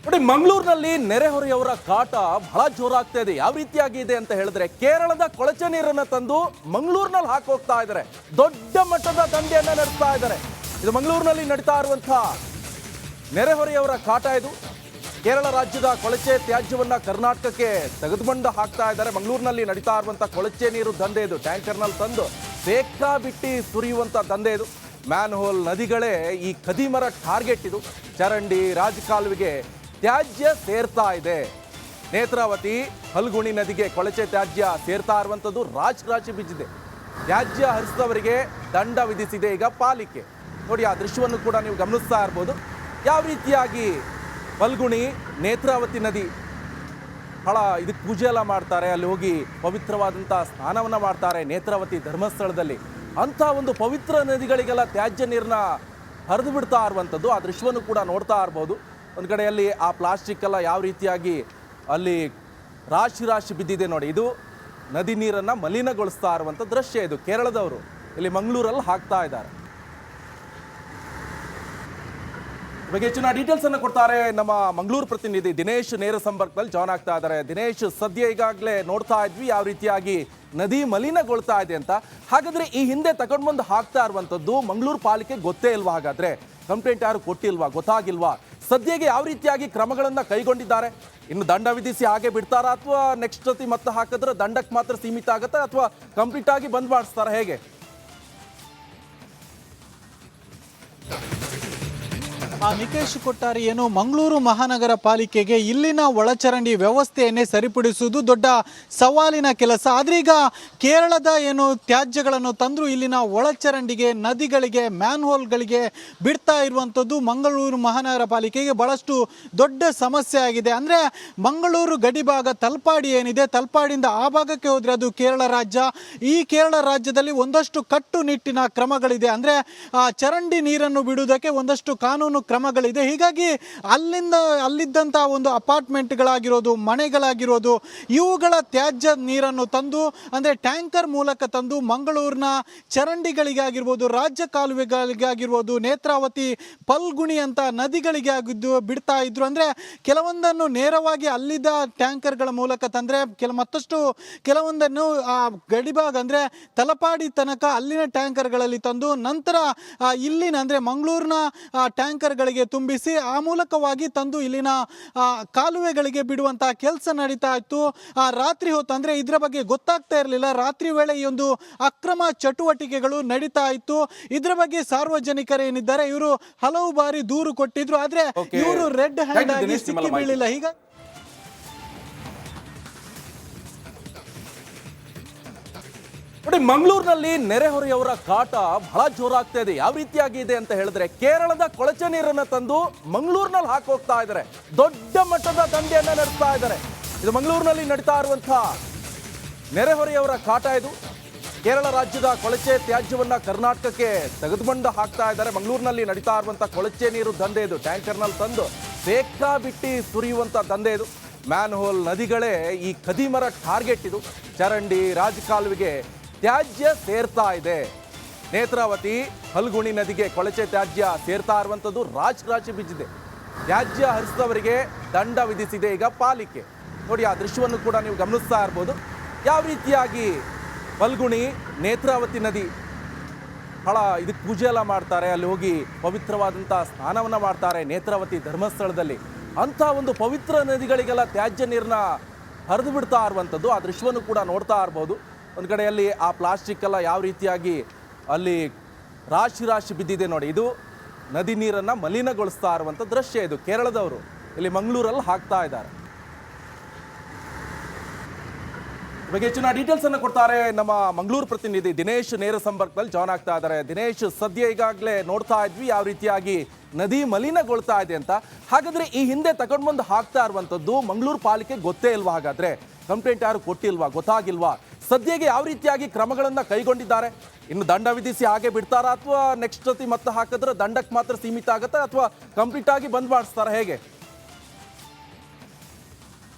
ನೋಡಿ, ಮಂಗಳೂರಿನಲ್ಲಿ ನೆರೆಹೊರೆಯವರ ಕಾಟ ಬಹಳ ಜೋರಾಗ್ತಾ ಇದೆ. ಯಾವ ರೀತಿಯಾಗಿ ಇದೆ ಅಂತ ಹೇಳಿದ್ರೆ, ಕೇರಳದ ಕೊಳಚೆ ನೀರನ್ನು ತಂದು ಮಂಗಳೂರಿನಲ್ಲಿ ಹಾಕೋಗ್ತಾ ಇದ್ದಾರೆ. ದೊಡ್ಡ ಮಟ್ಟದ ದಂಧೆಯನ್ನ ನಡೆಸ್ತಾ ಇದ್ದಾರೆ. ಇದು ಮಂಗಳೂರಿನಲ್ಲಿ ನಡೀತಾ ಇರುವಂತಹ ನೆರೆಹೊರೆಯವರ ಕಾಟ. ಇದು ಕೇರಳ ರಾಜ್ಯದ ಕೊಳಚೆ ತ್ಯಾಜ್ಯವನ್ನ ಕರ್ನಾಟಕಕ್ಕೆ ತೆಗೆದುಕೊಂಡು ಹಾಕ್ತಾ ಇದ್ದಾರೆ. ಮಂಗಳೂರಿನಲ್ಲಿ ನಡೀತಾ ಇರುವಂತಹ ಕೊಳಚೆ ನೀರು ದಂಧೆ ಇದು. ಟ್ಯಾಂಕರ್ನಲ್ಲಿ ತಂದು ಬೇಕಾಬಿಟ್ಟಿ ಸುರಿಯುವಂತ ದಂಧೆ ಇದು. ಮ್ಯಾನ್ ಹೋಲ್ ನದಿಗಳೇ ಈ ಖದೀಮರ ಟಾರ್ಗೆಟ್ ಇದು. ಚರಂಡಿ, ರಾಜಕಾಲುವೆಗೆ ತ್ಯಾಜ್ಯ ಸೇರ್ತಾ ಇದೆ. ನೇತ್ರಾವತಿ, ಫಲ್ಗುಣಿ ನದಿಗೆ ಕೊಳಚೆ ತ್ಯಾಜ್ಯ ಸೇರ್ತಾ ಇರುವಂಥದ್ದು ರಾಶಿ ಬಿದ್ದಿದೆ. ತ್ಯಾಜ್ಯ ಹರಿಸಿದವರಿಗೆ ದಂಡ ವಿಧಿಸಿದೆ ಈಗ ಪಾಲಿಕೆ. ನೋಡಿ, ಆ ದೃಶ್ಯವನ್ನು ಕೂಡ ನೀವು ಗಮನಿಸ್ತಾ ಇರ್ಬೋದು. ಯಾವ ರೀತಿಯಾಗಿ ಫಲ್ಗುಣಿ, ನೇತ್ರಾವತಿ ನದಿ ಇದಕ್ಕೆ ಪೂಜೆ ಎಲ್ಲ ಮಾಡ್ತಾರೆ. ಅಲ್ಲಿ ಹೋಗಿ ಪವಿತ್ರವಾದಂಥ ಸ್ನಾನವನ್ನು ಮಾಡ್ತಾರೆ ನೇತ್ರಾವತಿ ಧರ್ಮಸ್ಥಳದಲ್ಲಿ. ಅಂಥ ಒಂದು ಪವಿತ್ರ ನದಿಗಳಿಗೆಲ್ಲ ತ್ಯಾಜ್ಯ ನೀರನ್ನ ಹರಿದು ಬಿಡ್ತಾ ಇರುವಂಥದ್ದು ಆ ದೃಶ್ಯವನ್ನು ಕೂಡ ನೋಡ್ತಾ ಇರ್ಬೋದು. ಒಂದು ಕಡೆಯಲ್ಲಿ ಆ ಪ್ಲಾಸ್ಟಿಕ್ ಎಲ್ಲ ಯಾವ ರೀತಿಯಾಗಿ ಅಲ್ಲಿ ರಾಶಿ ಬಿದ್ದಿದೆ ನೋಡಿ. ಇದು ನದಿ ನೀರನ್ನು ಮಲಿನಗೊಳಿಸ್ತಾ ಇರುವಂಥ ದೃಶ್ಯ. ಇದು ಕೇರಳದವರು ಇಲ್ಲಿ ಮಂಗಳೂರಲ್ಲಿ ಹಾಕ್ತಾ ಇದ್ದಾರೆ. ಬಗ್ಗೆ ಹೆಚ್ಚಿನ ಡೀಟೇಲ್ಸ್ ಅನ್ನು ಕೊಡ್ತಾರೆ ನಮ್ಮ ಮಂಗಳೂರು ಪ್ರತಿನಿಧಿ ದಿನೇಶ್. ನೇರ ಸಂಪರ್ಕದಲ್ಲಿ ಜಾಯ್ನ್ ಆಗ್ತಾ ಇದ್ದಾರೆ. ದಿನೇಶ್, ಸದ್ಯ ಈಗಾಗಲೇ ನೋಡ್ತಾ ಇದ್ವಿ ಯಾವ ರೀತಿಯಾಗಿ ನದಿ ಮಲಿನಗೊಳ್ತಾ ಇದೆ ಅಂತ. ಹಾಗಾದ್ರೆ ಈ ಹಿಂದೆ ತಗೊಂಡು ಬಂದು ಹಾಕ್ತಾ ಇರುವಂಥದ್ದು ಮಂಗಳೂರು ಪಾಲಿಕೆ ಗೊತ್ತೇ ಇಲ್ವಾ? ಹಾಗಾದ್ರೆ ಕಂಪ್ಲೇಂಟ್ ಯಾರು ಕೊಟ್ಟಿಲ್ವಾ? ಗೊತ್ತಾಗಿಲ್ವಾ? ಸದ್ಯಗೆ ಯಾವ ರೀತಿಯಾಗಿ ಕ್ರಮಗಳನ್ನು ಕೈಗೊಂಡಿದ್ದಾರೆ? ಇನ್ನು ದಂಡ ವಿಧಿಸಿ ಹಾಗೆ ಬಿಡ್ತಾರಾ, ಅಥವಾ ನೆಕ್ಸ್ಟ್ ಜೊತೆ ಮತ್ತೆ ಹಾಕಿದ್ರೆ ದಂಡಕ್ಕೆ ಮಾತ್ರ ಸೀಮಿತ ಆಗುತ್ತೆ, ಅಥವಾ ಕಂಪ್ಲೀಟ್ ಆಗಿ ಬಂದ್ ಮಾಡಿಸ್ತಾರ? ಹೇಗೆ? ನಿಕೇಶ್ ಕೊಟ್ಟಾರಿ, ಏನು ಮಂಗಳೂರು ಮಹಾನಗರ ಪಾಲಿಕೆಗೆ ಇಲ್ಲಿನ ಒಳಚರಂಡಿ ವ್ಯವಸ್ಥೆಯನ್ನೇ ಸರಿಪಡಿಸುವುದು ದೊಡ್ಡ ಸವಾಲಿನ ಕೆಲಸ. ಆದ್ರೆ ಈಗ ಕೇರಳದ ಏನು ತ್ಯಾಜ್ಯಗಳನ್ನು ತಂದ್ರು ಇಲ್ಲಿನ ಒಳಚರಂಡಿಗೆ, ನದಿಗಳಿಗೆ, ಮ್ಯಾನ್ ಹೋಲ್ಗಳಿಗೆ ಬಿಡ್ತಾ ಇರುವಂಥದ್ದು ಮಂಗಳೂರು ಮಹಾನಗರ ಪಾಲಿಕೆಗೆ ಬಹಳಷ್ಟು ದೊಡ್ಡ ಸಮಸ್ಯೆ ಆಗಿದೆ. ಅಂದರೆ ಮಂಗಳೂರು ಗಡಿಭಾಗ ತಲಪಾಡಿ ಏನಿದೆ, ತಲಪಾಡಿಯಿಂದ ಆ ಭಾಗಕ್ಕೆ ಹೋದರೆ ಅದು ಕೇರಳ ರಾಜ್ಯ. ಈ ಕೇರಳ ರಾಜ್ಯದಲ್ಲಿ ಒಂದಷ್ಟು ಕಟ್ಟುನಿಟ್ಟಿನ ಕ್ರಮಗಳಿದೆ. ಅಂದರೆ ಚರಂಡಿ ನೀರನ್ನು ಬಿಡುವುದಕ್ಕೆ ಒಂದಷ್ಟು ಕಾನೂನು ಕ್ರಮಗಳಿದೆ. ಹೀಗಾಗಿ ಅಲ್ಲಿದ್ದಂಥ ಒಂದು ಅಪಾರ್ಟ್ಮೆಂಟ್ಗಳಾಗಿರೋದು, ಮನೆಗಳಾಗಿರೋದು, ಇವುಗಳ ತ್ಯಾಜ್ಯ ನೀರನ್ನು ತಂದು, ಅಂದರೆ ಟ್ಯಾಂಕರ್ ಮೂಲಕ ತಂದು ಮಂಗಳೂರಿನ ಚರಂಡಿಗಳಿಗಾಗಿರ್ಬೋದು, ರಾಜ್ಯ ಕಾಲುವೆಗಳಿಗಾಗಿರ್ಬೋದು, ನೇತ್ರಾವತಿ, ಫಲ್ಗುಣಿ ಅಂತ ನದಿಗಳಿಗೆ ಆಗಿದ್ದು ಬಿಡ್ತಾ ಇದ್ರು. ಅಂದರೆ ಕೆಲವೊಂದನ್ನು ನೇರವಾಗಿ ಅಲ್ಲಿದ್ದ ಟ್ಯಾಂಕರ್ಗಳ ಮೂಲಕ ತಂದರೆ, ಮತ್ತಷ್ಟು ಕೆಲವೊಂದನ್ನು ಗಡಿಭಾಗ ಅಂದರೆ ತಲಪಾಡಿ ತನಕ ಅಲ್ಲಿನ ಟ್ಯಾಂಕರ್ಗಳಲ್ಲಿ ತಂದು, ನಂತರ ಇಲ್ಲಿನ ಅಂದರೆ ಮಂಗಳೂರಿನ ಟ್ಯಾಂಕರ್ಗಳಿಗೆ ತುಂಬಿಸಿ ಆ ಮೂಲಕವಾಗಿ ತಂದು ಇಲ್ಲಿನ ಕಾಲುವೆಗಳಿಗೆ ಬಿಡುವಂತಹ ಕೆಲಸ ನಡೀತಾ ಇತ್ತು. ರಾತ್ರಿ ಹೊತ್ತು ಅಂದರೆ ಇದರ ಬಗ್ಗೆ ಗೊತ್ತಾಗ್ತಾ ಇರಲಿಲ್ಲ. ರಾತ್ರಿ ವೇಳೆ ಈ ಒಂದು ಅಕ್ರಮ ಚಟುವಟಿಕೆಗಳು ನಡೀತಾ ಇತ್ತು. ಇದರ ಬಗ್ಗೆ ಸಾರ್ವಜನಿಕರು ಏನಿದ್ದಾರೆ ಇವರು ಹಲವು ಬಾರಿ ದೂರು ಕೊಟ್ಟಿದ್ರು. ಆದ್ರೆ ಇವರು ರೆಡ್ ಹ್ಯಾಂಡ್ ಆಗಿ ಸಿಕ್ಕಿ ಬೀಳಿಲ್ಲ. ಈಗ ನೋಡಿ, ಮಂಗಳೂರಿನಲ್ಲಿ ನೆರೆಹೊರೆಯವರ ಕಾಟ ಬಹಳ ಜೋರಾಗ್ತಾ ಇದೆ. ಯಾವ ರೀತಿಯಾಗಿ ಇದೆ ಅಂತ ಹೇಳಿದ್ರೆ, ಕೇರಳದ ಕೊಳಚೆ ನೀರನ್ನು ತಂದು ಮಂಗಳೂರಿನಲ್ಲಿ ಹಾಕೋಗ್ತಾ ಇದ್ದಾರೆ. ದೊಡ್ಡ ಮಟ್ಟದ ದಂಧೆಯನ್ನ ನಡೆಸ್ತಾ ಇದ್ದಾರೆ. ಇದು ಮಂಗಳೂರಿನಲ್ಲಿ ನಡೀತಾ ಇರುವಂತಹ ನೆರೆಹೊರೆಯವರ ಕಾಟ. ಇದು ಕೇರಳ ರಾಜ್ಯದ ಕೊಳಚೆ ತ್ಯಾಜ್ಯವನ್ನ ಕರ್ನಾಟಕಕ್ಕೆ ತೆಗೆದುಕೊಂಡು ಹಾಕ್ತಾ ಇದ್ದಾರೆ. ಮಂಗಳೂರಿನಲ್ಲಿ ನಡೀತಾ ಇರುವಂತಹ ಕೊಳಚೆ ನೀರು ದಂಧೆ ಇದು. ಟ್ಯಾಂಕರ್ನಲ್ಲಿ ತಂದು ಬೇಕಾಬಿಟ್ಟಿ ಸುರಿಯುವಂತ ದಂಧೆ ಇದು. ಮ್ಯಾನ್ ಹೋಲ್ ನದಿಗಳೇ ಈ ಖದೀಮರ ಟಾರ್ಗೆಟ್ ಇದು. ಚರಂಡಿ, ರಾಜಕಾಲುವೆಗೆ ತ್ಯಾಜ್ಯ ಸೇರ್ತಾ ಇದೆ. ನೇತ್ರಾವತಿ, ಫಲ್ಗುಣಿ ನದಿಗೆ ಕೊಳಚೆ ತ್ಯಾಜ್ಯ ಸೇರ್ತಾ ಇರುವಂಥದ್ದು ರಾಶಿ ಬಿದ್ದಿದೆ. ತ್ಯಾಜ್ಯ ಹರಿಸಿದವರಿಗೆ ದಂಡ ವಿಧಿಸಿದೆ ಈಗ ಪಾಲಿಕೆ. ನೋಡಿ, ಆ ದೃಶ್ಯವನ್ನು ಕೂಡ ನೀವು ಗಮನಿಸ್ತಾ ಇರ್ಬೋದು. ಯಾವ ರೀತಿಯಾಗಿ ಫಲ್ಗುಣಿ, ನೇತ್ರಾವತಿ ನದಿ ಇದಕ್ಕೆ ಪೂಜೆ ಎಲ್ಲ ಮಾಡ್ತಾರೆ. ಅಲ್ಲಿ ಹೋಗಿ ಪವಿತ್ರವಾದಂಥ ಸ್ನಾನವನ್ನು ಮಾಡ್ತಾರೆ ನೇತ್ರಾವತಿ ಧರ್ಮಸ್ಥಳದಲ್ಲಿ. ಅಂಥ ಒಂದು ಪವಿತ್ರ ನದಿಗಳಿಗೆಲ್ಲ ತ್ಯಾಜ್ಯ ನೀರನ್ನ ಹರಿದು ಬಿಡ್ತಾ ಇರುವಂಥದ್ದು ಆ ದೃಶ್ಯವನ್ನು ಕೂಡ ನೋಡ್ತಾ ಇರ್ಬೋದು. ಒಂದು ಕಡೆಯಲ್ಲಿ ಆ ಪ್ಲಾಸ್ಟಿಕ್ ಎಲ್ಲ ಯಾವ ರೀತಿಯಾಗಿ ಅಲ್ಲಿ ರಾಶಿ ಬಿದ್ದಿದೆ ನೋಡಿ. ಇದು ನದಿ ನೀರನ್ನು ಮಲಿನಗೊಳಿಸ್ತಾ ಇರುವಂಥ ದೃಶ್ಯ. ಇದು ಕೇರಳದವರು ಇಲ್ಲಿ ಮಂಗಳೂರಲ್ಲಿ ಹಾಕ್ತಾ ಇದ್ದಾರೆ. ಬಗ್ಗೆ ಹೆಚ್ಚಿನ ಡೀಟೇಲ್ಸ್ ಅನ್ನು ಕೊಡ್ತಾರೆ ನಮ್ಮ ಮಂಗಳೂರು ಪ್ರತಿನಿಧಿ ದಿನೇಶ್. ನೇರ ಸಂಪರ್ಕದಲ್ಲಿ ಜಾಯ್ನ್ ಆಗ್ತಾ ಇದ್ದಾರೆ. ದಿನೇಶ್, ಸದ್ಯ ಈಗಾಗಲೇ ನೋಡ್ತಾ ಇದ್ವಿ ಯಾವ ರೀತಿಯಾಗಿ ನದಿ ಮಲಿನಗೊಳ್ತಾ ಇದೆ ಅಂತ. ಹಾಗಾದ್ರೆ ಈ ಹಿಂದೆ ತಗೊಂಡು ಬಂದು ಹಾಕ್ತಾ ಇರುವಂಥದ್ದು ಮಂಗಳೂರು ಪಾಲಿಕೆ ಗೊತ್ತೇ ಇಲ್ವಾ? ಹಾಗಾದ್ರೆ ಕಂಪ್ಲೇಂಟ್ ಯಾರು ಕೊಟ್ಟಿಲ್ವಾ? ಗೊತ್ತಾಗಿಲ್ವಾ? ಸದ್ಯಗೆ ಯಾವ ರೀತಿಯಾಗಿ ಕ್ರಮಗಳನ್ನು ಕೈಗೊಂಡಿದ್ದಾರೆ? ಇನ್ನು ದಂಡ ವಿಧಿಸಿ ಹಾಗೆ ಬಿಡ್ತಾರಾ, ಅಥವಾ ನೆಕ್ಸ್ಟ್ ಜೊತೆ ಮತ್ತೆ ಹಾಕಿದ್ರೆ ದಂಡಕ್ಕೆ ಮಾತ್ರ ಸೀಮಿತ ಆಗುತ್ತೆ, ಅಥವಾ ಕಂಪ್ಲೀಟ್ ಆಗಿ ಬಂದ್ ಮಾಡಿಸ್ತಾರ? ಹೇಗೆ?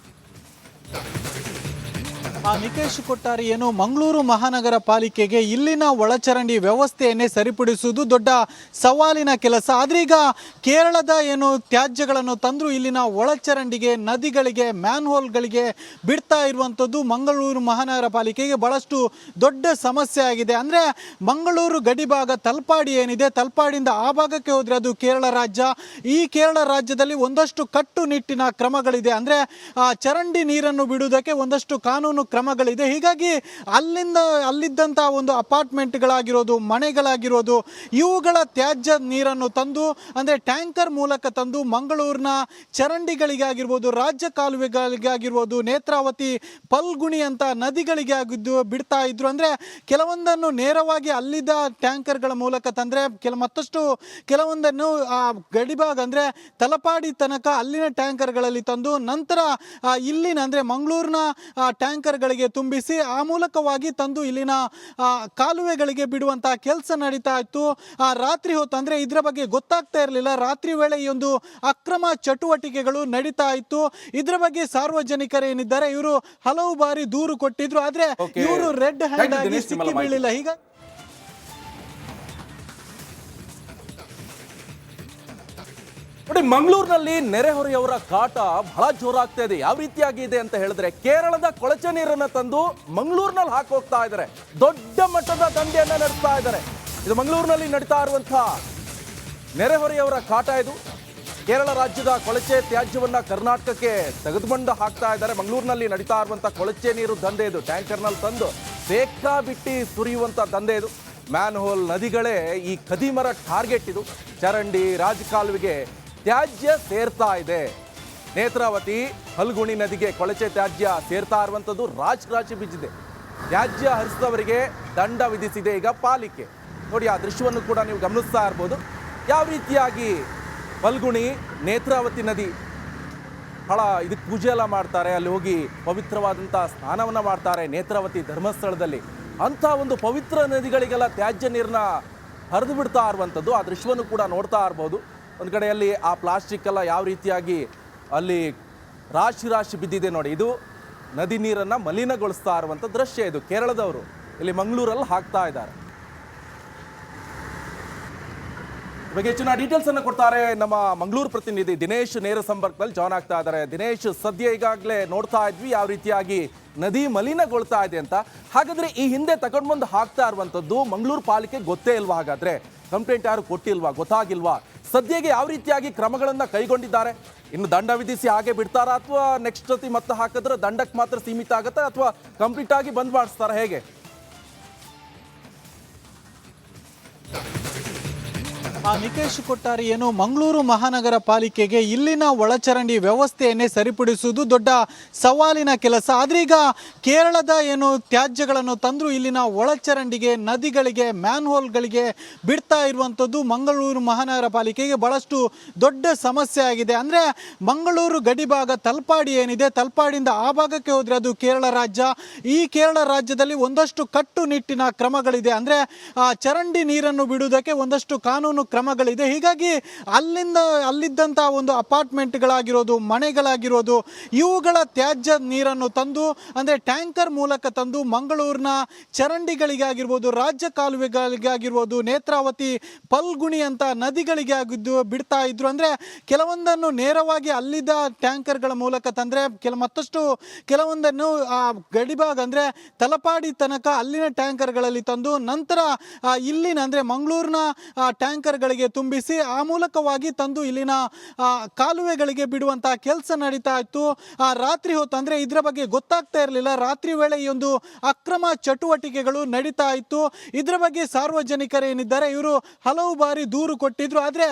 ನಿಕೇಶ್ ಕೊಟ್ಟಾರಿ ಏನು ಮಂಗಳೂರು ಮಹಾನಗರ ಪಾಲಿಕೆಗೆ ಇಲ್ಲಿನ ಒಳಚರಂಡಿ ವ್ಯವಸ್ಥೆಯನ್ನೇ ಸರಿಪಡಿಸುವುದು ದೊಡ್ಡ ಸವಾಲಿನ ಕೆಲಸ. ಆದ್ರೀಗ ಕೇರಳದ ಏನು ತ್ಯಾಜ್ಯಗಳನ್ನು ತಂದ್ರು ಇಲ್ಲಿನ ಒಳಚರಂಡಿಗೆ, ನದಿಗಳಿಗೆ, ಮ್ಯಾನ್ಹೋಲ್ಗಳಿಗೆ ಬಿಡ್ತಾ ಇರುವಂಥದ್ದು ಮಂಗಳೂರು ಮಹಾನಗರ ಪಾಲಿಕೆಗೆ ಬಹಳಷ್ಟು ದೊಡ್ಡ ಸಮಸ್ಯೆ ಆಗಿದೆ. ಅಂದರೆ ಮಂಗಳೂರು ಗಡಿಭಾಗ ತಲಪಾಡಿ ಏನಿದೆ, ತಲಪಾಡಿಯಿಂದ ಆ ಭಾಗಕ್ಕೆ ಹೋದರೆ ಅದು ಕೇರಳ ರಾಜ್ಯ. ಈ ಕೇರಳ ರಾಜ್ಯದಲ್ಲಿ ಒಂದಷ್ಟು ಕಟ್ಟುನಿಟ್ಟಿನ ಕ್ರಮಗಳಿದೆ. ಅಂದರೆ ಚರಂಡಿ ನೀರನ್ನು ಬಿಡುವುದಕ್ಕೆ ಒಂದಷ್ಟು ಕಾನೂನು ಕ್ರಮಗಳಿದೆ. ಹೀಗಾಗಿ ಅಲ್ಲಿದ್ದಂಥ ಒಂದು ಅಪಾರ್ಟ್ಮೆಂಟ್ಗಳಾಗಿರೋದು, ಮನೆಗಳಾಗಿರೋದು, ಇವುಗಳ ತ್ಯಾಜ್ಯ ನೀರನ್ನು ತಂದು ಅಂದರೆ ಟ್ಯಾಂಕರ್ ಮೂಲಕ ತಂದು ಮಂಗಳೂರಿನ ಚರಂಡಿಗಳಿಗಾಗಿರ್ಬೋದು, ರಾಜ್ಯ ಕಾಲುವೆಗಳಿಗಾಗಿರ್ಬೋದು, ನೇತ್ರಾವತಿ, ಫಲ್ಗುಣಿ ಅಂತ ನದಿಗಳಿಗೆ ಆಗಿದ್ದು ಬಿಡ್ತಾ ಇದ್ರು. ಅಂದರೆ ಕೆಲವೊಂದನ್ನು ನೇರವಾಗಿ ಅಲ್ಲಿದ್ದ ಟ್ಯಾಂಕರ್ಗಳ ಮೂಲಕ ತಂದರೆ ಮತ್ತಷ್ಟು ಕೆಲವೊಂದನ್ನು ಗಡಿಭಾಗ ಅಂದರೆ ತಲಪಾಡಿ ತನಕ ಅಲ್ಲಿನ ಟ್ಯಾಂಕರ್ಗಳಲ್ಲಿ ತಂದು ನಂತರ ಇಲ್ಲಿನ ಅಂದರೆ ಮಂಗಳೂರಿನ ಟ್ಯಾಂಕರ್ಗಳಿಗೆ ತುಂಬಿಸಿ ಆ ಮೂಲಕವಾಗಿ ತಂದು ಇಲ್ಲಿನ ಕಾಲುವೆಗಳಿಗೆ ಬಿಡುವಂಥ ಕೆಲಸ ನಡೀತಾ ಇತ್ತು. ರಾತ್ರಿ ಹೊತ್ತು ಅಂದರೆ ಇದರ ಬಗ್ಗೆ ಗೊತ್ತಾಗ್ತಾ ಇರಲಿಲ್ಲ. ರಾತ್ರಿ ವೇಳೆ ಈ ಒಂದು ಅಕ್ರಮ ಚಟುವಟಿಕೆಗಳು ನಡೀತಾ ಇತ್ತು. ಇದರ ಬಗ್ಗೆ ಸಾರ್ವಜನಿಕರು ಏನಿದ್ದಾರೆ ಇವರು ಹಲವು ಬಾರಿ ದೂರು ಕೊಟ್ಟಿದ್ರು. ಆದ್ರೆ ಇವರು ರೆಡ್ ಹ್ಯಾಂಡ್ ಆಗಿ ಸಿಕ್ಕಿ ಬೀಳಿಲ್ಲ. ಈಗ ನೋಡಿ, ಮಂಗಳೂರಿನಲ್ಲಿ ನೆರೆಹೊರೆಯವರ ಕಾಟ ಬಹಳ ಜೋರಾಗ್ತಾ ಇದೆ. ಯಾವ ರೀತಿಯಾಗಿ ಇದೆ ಅಂತ ಹೇಳಿದ್ರೆ, ಕೇರಳದ ಕೊಳಚೆ ನೀರನ್ನ ತಂದು ಮಂಗಳೂರಿನಲ್ಲಿ ಹಾಕೋಗ್ತಾ ಇದ್ದಾರೆ. ದೊಡ್ಡ ಮಟ್ಟದ ದಂಧೆಯನ್ನ ನಡೆಸ್ತಾ ಇದ್ದಾರೆ. ಇದು ಮಂಗಳೂರಿನಲ್ಲಿ ನಡೀತಾ ಇರುವಂತಹ ನೆರೆಹೊರೆಯವರ ಕಾಟ. ಇದು ಕೇರಳ ರಾಜ್ಯದ ಕೊಳಚೆ ತ್ಯಾಜ್ಯವನ್ನ ಕರ್ನಾಟಕಕ್ಕೆ ತೆಗೆದುಕೊಂಡು ಹಾಕ್ತಾ ಇದ್ದಾರೆ. ಮಂಗಳೂರಿನಲ್ಲಿ ನಡೀತಾ ಇರುವಂತಹ ಕೊಳಚೆ ನೀರು ದಂಧೆ ಇದು. ಟ್ಯಾಂಕರ್ನಲ್ಲಿ ತಂದು ಬೇಕಾಬಿಟ್ಟಿ ಸುರಿಯುವಂತ ದಂಧೆ ಇದು. ಮ್ಯಾನ್ ಹೋಲ್, ನದಿಗಳೇ ಈ ಖದೀಮರ ಟಾರ್ಗೆಟ್ ಇದು. ಚರಂಡಿ, ರಾಜಕಾಲುವೆಗೆ ತ್ಯಾಜ್ಯ ಸೇರ್ತಾ ಇದೆ. ನೇತ್ರಾವತಿ, ಫಲ್ಗುಣಿ ನದಿಗೆ ಕೊಳಚೆ ತ್ಯಾಜ್ಯ ಸೇರ್ತಾ ಇರುವಂಥದ್ದು ರಾಶಿ ಬಿದ್ದಿದೆ. ತ್ಯಾಜ್ಯ ಹರಿಸಿದವರಿಗೆ ದಂಡ ವಿಧಿಸಿದೆ ಈಗ ಪಾಲಿಕೆ. ನೋಡಿ, ಆ ದೃಶ್ಯವನ್ನು ಕೂಡ ನೀವು ಗಮನಿಸ್ತಾ ಇರ್ಬೋದು. ಯಾವ ರೀತಿಯಾಗಿ ಫಲ್ಗುಣಿ, ನೇತ್ರಾವತಿ ನದಿ ಇದಕ್ಕೆ ಪೂಜೆ ಎಲ್ಲ ಮಾಡ್ತಾರೆ. ಅಲ್ಲಿ ಹೋಗಿ ಪವಿತ್ರವಾದಂಥ ಸ್ನಾನವನ್ನು ಮಾಡ್ತಾರೆ ನೇತ್ರಾವತಿ ಧರ್ಮಸ್ಥಳದಲ್ಲಿ. ಅಂಥ ಒಂದು ಪವಿತ್ರ ನದಿಗಳಿಗೆಲ್ಲ ತ್ಯಾಜ್ಯ ನೀರನ್ನ ಹರಿದು ಬಿಡ್ತಾ ಇರುವಂಥದ್ದು ಆ ದೃಶ್ಯವನ್ನು ಕೂಡ ನೋಡ್ತಾ ಇರ್ಬೋದು. ಒಂದು ಕಡೆಯಲ್ಲಿ ಆ ಪ್ಲಾಸ್ಟಿಕ್ ಎಲ್ಲ ಯಾವ ರೀತಿಯಾಗಿ ಅಲ್ಲಿ ರಾಶಿ ಬಿದ್ದಿದೆ ನೋಡಿ. ಇದು ನದಿ ನೀರನ್ನು ಮಲಿನಗೊಳಿಸ್ತಾ ಇರುವಂಥ ದೃಶ್ಯ. ಇದು ಕೇರಳದವರು ಇಲ್ಲಿ ಮಂಗಳೂರಲ್ಲಿ ಹಾಕ್ತಾ ಇದ್ದಾರೆ. ಬಗ್ಗೆ ಹೆಚ್ಚಿನ ಡೀಟೇಲ್ಸ್ ಅನ್ನು ಕೊಡ್ತಾರೆ ನಮ್ಮ ಮಂಗಳೂರು ಪ್ರತಿನಿಧಿ ದಿನೇಶ್. ನೇರ ಸಂಪರ್ಕದಲ್ಲಿ ಜಾಯ್ನ್ ಆಗ್ತಾ ಇದ್ದಾರೆ. ದಿನೇಶ್, ಸದ್ಯ ಈಗಾಗಲೇ ನೋಡ್ತಾ ಇದ್ವಿ ಯಾವ ರೀತಿಯಾಗಿ ನದಿ ಮಲಿನಗೊಳ್ತಾ ಇದೆ ಅಂತ. ಹಾಗಾದ್ರೆ ಈ ಹಿಂದೆ ತಗೊಂಡು ಬಂದು ಹಾಕ್ತಾ ಇರುವಂಥದ್ದು ಮಂಗಳೂರು ಪಾಲಿಕೆ ಗೊತ್ತೇ ಇಲ್ವಾ? ಹಾಗಾದ್ರೆ ಕಂಪ್ಲೇಂಟ್ ಯಾರು ಕೊಟ್ಟಿಲ್ವಾ? ಗೊತ್ತಾಗಿಲ್ವಾ? ಸದ್ಯಗೆ ಯಾವ ರೀತಿಯಾಗಿ ಕ್ರಮಗಳನ್ನು ಕೈಗೊಂಡಿದ್ದಾರೆ? ಇನ್ನು ದಂಡ ವಿಧಿಸಿ ಹಾಗೆ ಬಿಡ್ತಾರಾ, ಅಥವಾ ನೆಕ್ಸ್ಟ್ ಜೊತೆ ಮತ್ತೆ ಹಾಕಿದ್ರೆ ದಂಡಕ್ಕೆ ಮಾತ್ರ ಸೀಮಿತ ಆಗುತ್ತೆ, ಅಥವಾ ಕಂಪ್ಲೀಟ್ ಆಗಿ ಬಂದ್ ಮಾಡಿಸ್ತಾರ, ಹೇಗೆ? ನಿಕೇಶ್ ಕೊಟ್ಟಾರಿ ಏನು ಮಂಗಳೂರು ಮಹಾನಗರ ಪಾಲಿಕೆಗೆ ಇಲ್ಲಿನ ಒಳಚರಂಡಿ ವ್ಯವಸ್ಥೆಯನ್ನೇ ಸರಿಪಡಿಸುವುದು ದೊಡ್ಡ ಸವಾಲಿನ ಕೆಲಸ. ಆದ್ರೀಗ ಕೇರಳದ ಏನು ತ್ಯಾಜ್ಯಗಳನ್ನು ತಂದ್ರು ಇಲ್ಲಿನ ಒಳಚರಂಡಿಗೆ, ನದಿಗಳಿಗೆ, ಮ್ಯಾನ್ಹೋಲ್ಗಳಿಗೆ ಬಿಡ್ತಾ ಇರುವಂಥದ್ದು ಮಂಗಳೂರು ಮಹಾನಗರ ಪಾಲಿಕೆಗೆ ಬಹಳಷ್ಟು ದೊಡ್ಡ ಸಮಸ್ಯೆ ಆಗಿದೆ. ಅಂದರೆ ಮಂಗಳೂರು ಗಡಿಭಾಗ ತಲಪಾಡಿ ಏನಿದೆ, ತಲಪಾಡಿಯಿಂದ ಆ ಭಾಗಕ್ಕೆ ಹೋದರೆ ಅದು ಕೇರಳ ರಾಜ್ಯ. ಈ ಕೇರಳ ರಾಜ್ಯದಲ್ಲಿ ಒಂದಷ್ಟು ಕಟ್ಟುನಿಟ್ಟಿನ ಕ್ರಮಗಳಿದೆ. ಅಂದರೆ ಚರಂಡಿ ನೀರನ್ನು ಬಿಡುವುದಕ್ಕೆ ಒಂದಷ್ಟು ಕಾನೂನು ಕ್ರಮಗಳಿದೆ. ಹೀಗಾಗಿ ಅಲ್ಲಿದ್ದಂಥ ಒಂದು ಅಪಾರ್ಟ್ಮೆಂಟ್ಗಳಾಗಿರೋದು, ಮನೆಗಳಾಗಿರೋದು, ಇವುಗಳ ತ್ಯಾಜ್ಯ ನೀರನ್ನು ತಂದು ಅಂದರೆ ಟ್ಯಾಂಕರ್ ಮೂಲಕ ತಂದು ಮಂಗಳೂರಿನ ಚರಂಡಿಗಳಿಗಾಗಿರ್ಬೋದು, ರಾಜ್ಯ ಕಾಲುವೆಗಳಿಗಾಗಿರ್ಬೋದು, ನೇತ್ರಾವತಿ, ಫಲ್ಗುಣಿ ಅಂತ ನದಿಗಳಿಗೆ ಆಗಿದ್ದು ಬಿಡ್ತಾ ಇದ್ರು. ಅಂದರೆ ಕೆಲವೊಂದನ್ನು ನೇರವಾಗಿ ಅಲ್ಲಿದ್ದ ಟ್ಯಾಂಕರ್ಗಳ ಮೂಲಕ ತಂದರೆ ಮತ್ತಷ್ಟು ಕೆಲವೊಂದನ್ನು ಗಡಿಭಾಗ ಅಂದರೆ ತಲಪಾಡಿ ತನಕ ಅಲ್ಲಿನ ಟ್ಯಾಂಕರ್ಗಳಲ್ಲಿ ತಂದು ನಂತರ ಇಲ್ಲಿನ ಅಂದರೆ ಮಂಗಳೂರಿನ ಟ್ಯಾಂಕರ್ಗಳಿಗೆ ತುಂಬಿಸಿ ಆ ಮೂಲಕವಾಗಿ ತಂದು ಇಲ್ಲಿನ ಕಾಲುವೆಗಳಿಗೆ ಬಿಡುವಂಥ ಕೆಲಸ ನಡೀತಾ ಇತ್ತು. ರಾತ್ರಿ ಹೊತ್ತು ಅಂದರೆ ಇದರ ಬಗ್ಗೆ ಗೊತ್ತಾಗ್ತಾ ಇರಲಿಲ್ಲ. ರಾತ್ರಿ ವೇಳೆ ಈ ಒಂದು ಅಕ್ರಮ ಚಟುವಟಿಕೆಗಳು ನಡೀತಾ ಇತ್ತು. ಇದರ ಬಗ್ಗೆ ಸಾರ್ವಜನಿಕರು ಏನಿದ್ದಾರೆ ಇವರು ಹಲವು ಬಾರಿ ದೂರು ಕೊಟ್ಟಿದ್ರು. ಆದರೆ